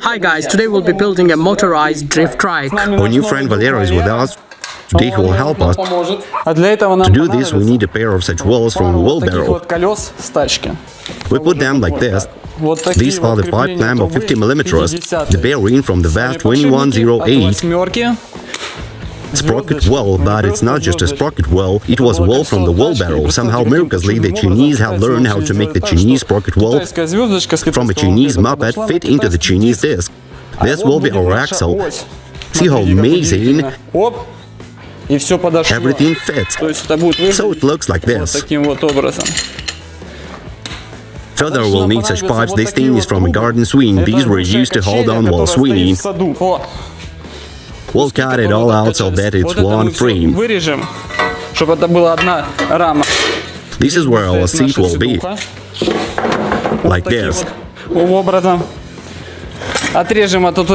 Hi guys, today we'll be building a motorized drift trike. Our new friend Valero is with us. Today he will help us. To do this, we need a pair of such wheels from a wheelbarrow. We put them like this. These are the pipe clamp of 50 millimeters, the bearing from the vast 2108. Sprocket well, but it's not just a sprocket well, it was a well from the wheelbarrow. Somehow miraculously the Chinese have learned how to make the Chinese sprocket well from a Chinese moped fit into the Chinese disc. This will be our axle. See how amazing everything fits. So it looks like this. Further, we'll need such pipes. This thing is from a garden swing. These were used to hold on while swinging. We'll cut it all out so that it's one frame. This is where our seat will be. Like this.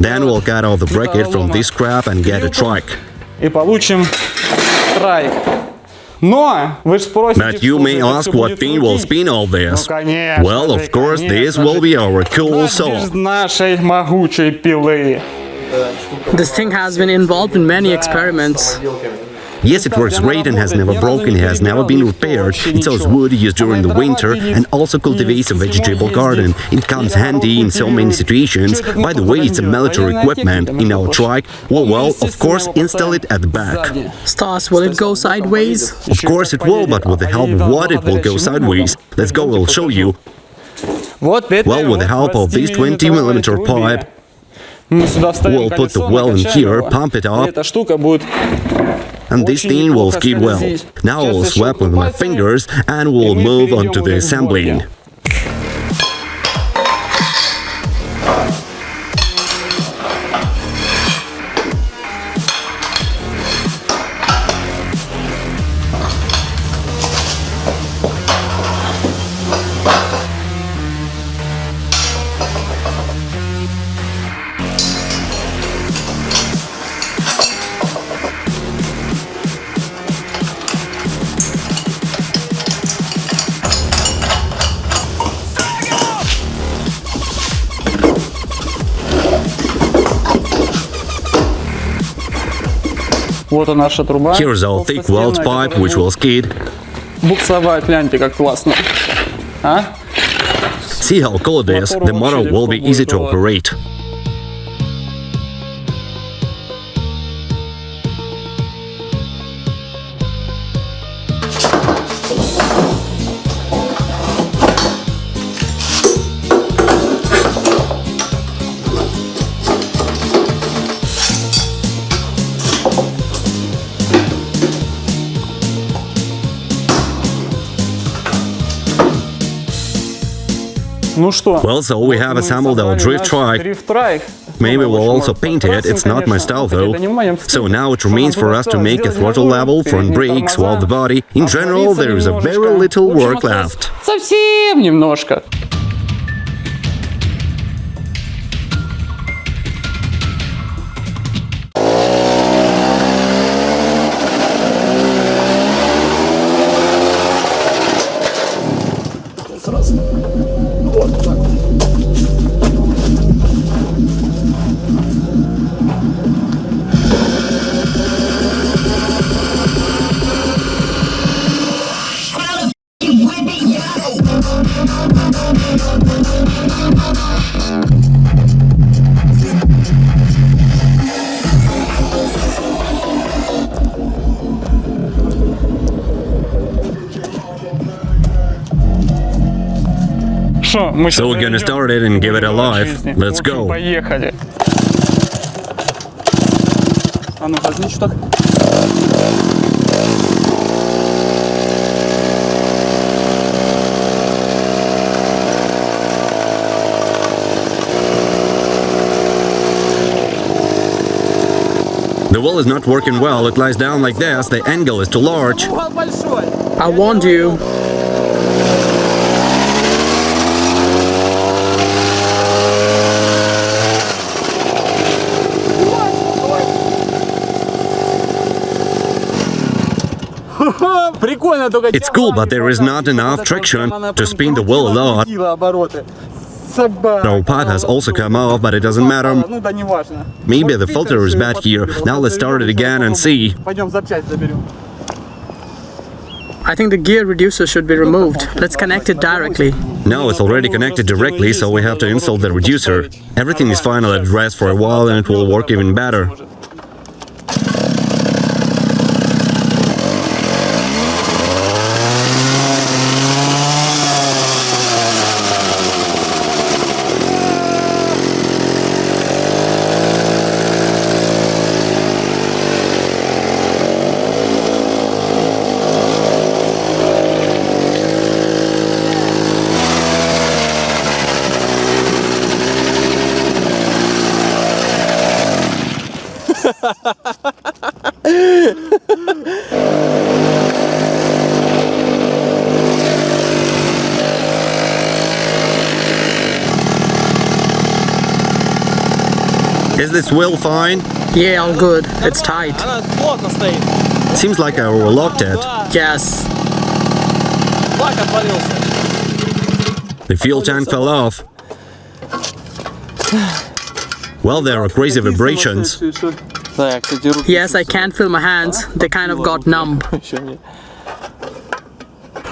Then we'll cut off the bracket from this scrap and get a trike. But you may ask what thing will spin all this. Well, of course, this will be our cool saw. This thing has been involved in many experiments. Yes, it works great and has never broken, it has never been repaired. It saws wood used during the winter and also cultivates a vegetable garden. It comes handy in so many situations. By the way, it's a military equipment. In our trike, well, of course, install it at the back. Stas, will it go sideways? Of course it will, but with the help of what it will go sideways. Let's go, we'll show you. Well, with the help of this 20 millimeter pipe, we'll put the well in here, pump it up, and this thing will skid well. Now I'll swap with my fingers and we'll move on to the assembling. Here's our thick weld pipe, which will skid. See how cool it is? The motor will be easy to operate. Well, so we have assembled our drift trike. Maybe we'll also paint it, it's not my style though. So now it remains for us to make a throttle level, front brakes, swap the body. In general, there is a very little work left. Совсем немножко. So we're gonna start it and give it a life. Let's go. The wheel is not working well, it lies down like this, the angle is too large. I warned you. It's cool, but there is not enough traction to spin the wheel a lot. Our pipe has also come off, but it doesn't matter. Maybe the filter is bad here. Now let's start it again and see. I think the gear reducer should be removed. Let's connect it directly. Now it's already connected directly, so we have to install the reducer. Everything is fine, let it rest for a while and it will work even better. Is this wheel fine? Yeah, all good. It's tight. Seems like I overlocked it. Yes. The fuel tank fell off. Well, there are crazy vibrations. Yes, I can't feel my hands. They kind of got numb.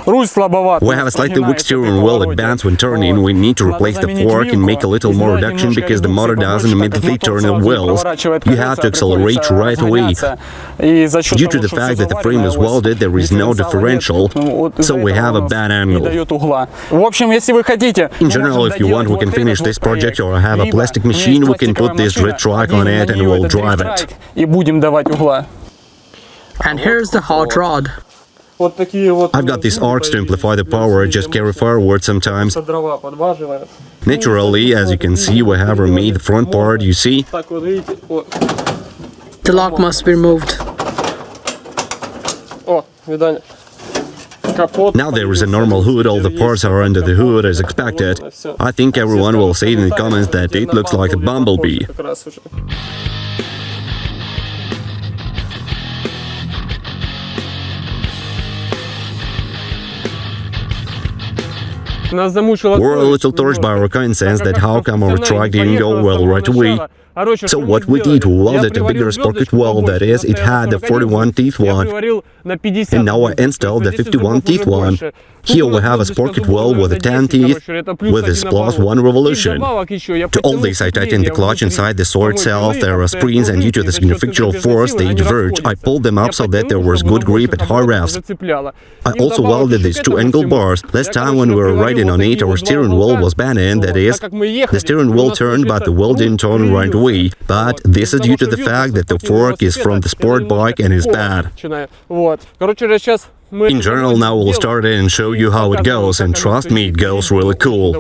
We have a slightly weak steering wheel that bends when turning. We need to replace the fork and make a little more reduction because the motor doesn't immediately turn the wheels. You have to accelerate right away. Due to the fact that the frame is welded, there is no differential, so we have a bad angle. In general, if you want, we can finish this project or have a plastic machine, we can put this red trike on it and we'll drive it. And here's the hot rod. I've got these arcs to amplify the power, just carry forward sometimes. Naturally, as you can see, we have remade the front part, you see? The lock must be removed. Now there is a normal hood, all the parts are under the hood as expected. I think everyone will say in the comments that it looks like a bumblebee. We're a little torched by our conscience that how come our truck didn't go well right away. So what we did, we welded a bigger sprocket weld, that is, it had the 41 teeth one, and now I installed the 51 teeth one. Here we have a sprocket weld with a 10 teeth, with this plus 1 revolution. To all this, I tightened the clutch inside the saw itself, there are springs, and due to the centrifugal force they diverge. I pulled them up so that there was good grip at high revs. I also welded these 2 angle bars. Last time when we were riding on it, our steering wheel was bent, that is, the steering wheel turned but the wheel didn't turn right away. But this is due to the fact that the fork is from the sport bike and is bad. In general, now we'll start it and show you how it goes, and trust me, it goes really cool.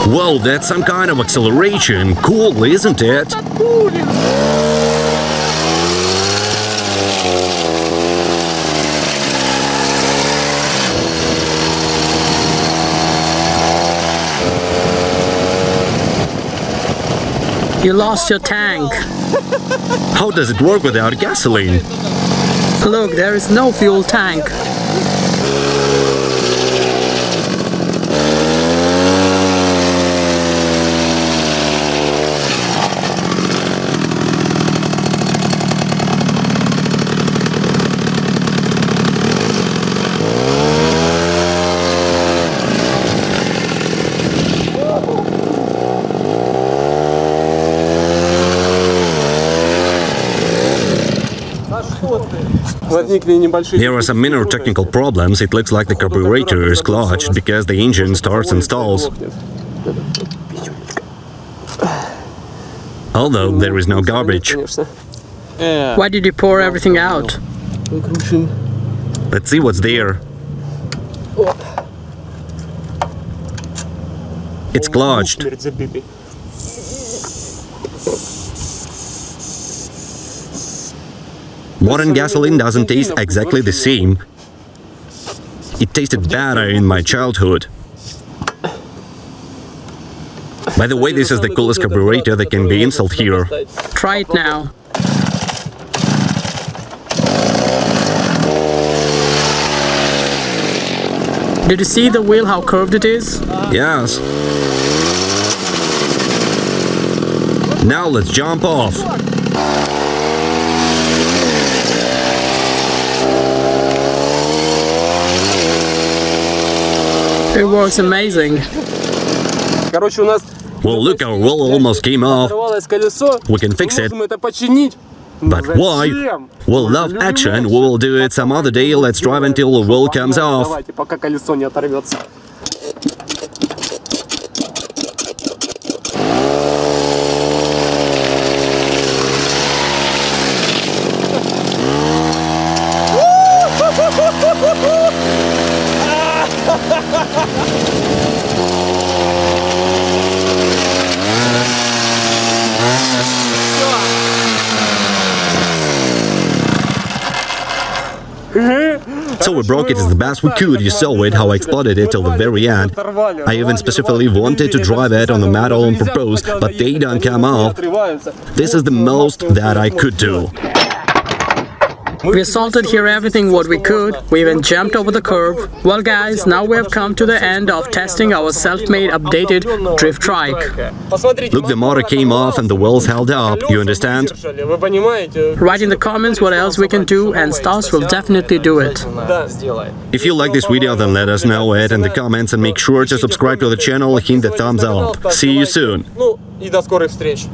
Whoa, that's some kind of acceleration. Cool, isn't it? You lost your tank. How does it work without gasoline? Look, there is no fuel tank. There are some minor technical problems. It looks like the carburetor is clutched because the engine starts and stalls. Although there is no garbage. Why did you pour everything out? Let's see what's there. It's clutched. Modern gasoline doesn't taste exactly the same. It tasted better in my childhood. By the way, this is the coolest carburetor that can be installed here. Try it now. Did you see the wheel, how curved it is? Yes. Now let's jump off. It works amazing. Well, look, our wheel almost came off. We can fix it. But why? We'll love action. We will do it some other day. Let's drive until the wheel comes off. So we broke it as the best we could. You saw it, how I exploded it till the very end. I even specifically wanted to drive it on the metal on purpose, but they don't come off. This is the most that I could do. We assaulted here everything what we could. We even jumped over the curb. Well guys, now we have come to the end of testing our self-made updated drift trike. Look, the motor came off and the wheels held up, you understand? Write in the comments what else we can do, and Stas will definitely do it. If you like this video, then let us know it in the comments and make sure to subscribe to the channel and hit the thumbs up. See you soon! И до скорых встреч!